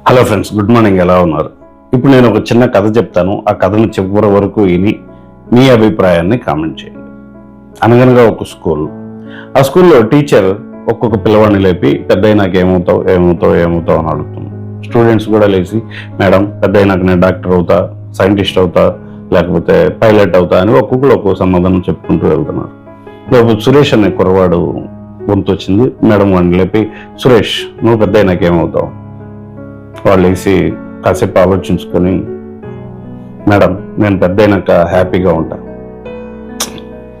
Hello friends, good morning. ఎలా ఉన్నారు? ఇప్పుడు నేను ఒక చిన్న కథ చెప్తాను. ఆ కథను చివరి వరకు విని మీ అభిప్రాయాన్ని కామెంట్ చేయండి. అనగనగా ఒక స్కూల్. ఆ స్కూల్లో టీచర్ ఒక్కొక్క పిల్లవాడిని లేపి పెద్ద అయినాక ఏమవుతావు ఏమవుతావు ఏమవుతావు అని అడుగుతుంది. స్టూడెంట్స్ కూడా లేచి, మేడం పెద్ద అయినాక నేను డాక్టర్ అవుతా, సైంటిస్ట్ అవుతా, లేకపోతే పైలట్ అవుతా అని ఒక్కొక్కరు ఒక్కొక్క సమాధానం చెప్పుకుంటూ వెళ్తున్నారు. సురేష్ అనే కుర్రవాడు గొంతు వచ్చింది. మేడం వాడిని లేపి, సురేష్ నువ్వు పెద్ద అయినాక ఏమవుతావు? వాళ్ళు వేసి కాసేపు ఆలోచించుకొని, మేడం నేను పెద్ద అయినాక హ్యాపీగా ఉంటా.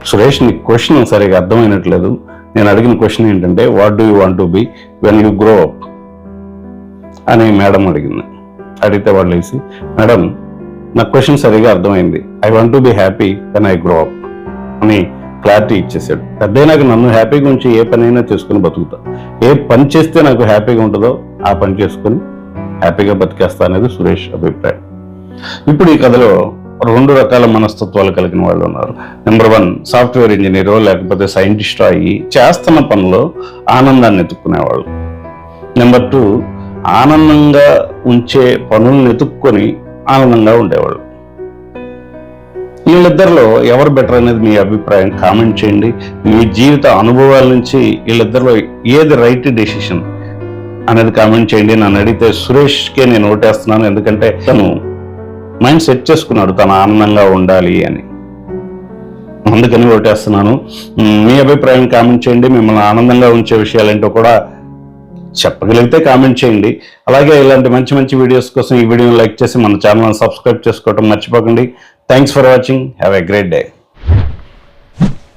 సురేష్, నీ క్వశ్చన్ సరిగా అర్థమైనట్లేదు. నేను అడిగిన క్వశ్చన్ ఏంటంటే, what do you want to be when you grow up అని మేడం అడిగింది. అడిగితే వాళ్ళు వేసి, మేడం నా క్వశ్చన్ సరిగా అర్థమైంది, I want to be happy when I grow up అని క్లారిటీ ఇచ్చేసాడు. పెద్దయినాక నన్ను హ్యాపీగా ఉంచి ఏ పని అయినా చేసుకుని బతుకుతా, ఏ పని చేస్తే నాకు హ్యాపీగా ఉంటుందో ఆ పని చేసుకుని హ్యాపీగా బతికేస్తా అనేది సురేష్ అభిప్రాయం. ఇప్పుడు ఈ కథలో రెండు రకాల మనస్తత్వాలు కలిగిన వాళ్ళు ఉన్నారు. నెంబర్ 1, సాఫ్ట్వేర్ ఇంజనీరో లేకపోతే సైంటిస్టో అయ్యి చేస్తున్న పనిలో ఆనందాన్ని ఎత్తుక్కునేవాళ్ళు. నెంబర్ 2, ఆనందంగా ఉంచే పనులను ఎత్తుక్కొని ఆనందంగా ఉండేవాళ్ళు. వీళ్ళిద్దరిలో ఎవరు బెటర్ అనేది మీ అభిప్రాయం కామెంట్ చేయండి. మీ జీవిత అనుభవాల నుంచి వీళ్ళిద్దరిలో ఏది రైట్ డెసిషన్ అనేది కామెంట్ చేయండి. నన్ను అడిగితే సురేష్కే నేను ఓటేస్తున్నాను. ఎందుకంటే తను మైండ్ సెట్ చేసుకున్నాడు తను ఆనందంగా ఉండాలి అని, అందుకని ఓటేస్తున్నాను. మీ అభిప్రాయం కామెంట్ చేయండి. మిమ్మల్ని ఆనందంగా ఉంచే విషయాలేంటో కూడా చెప్పగలిగితే కామెంట్ చేయండి. అలాగే ఇలాంటి మంచి మంచి వీడియోస్ కోసం ఈ వీడియోని లైక్ చేసి మన ఛానల్ని సబ్స్క్రైబ్ చేసుకోవడం మర్చిపోకండి. Thanks for watching. Have a great day.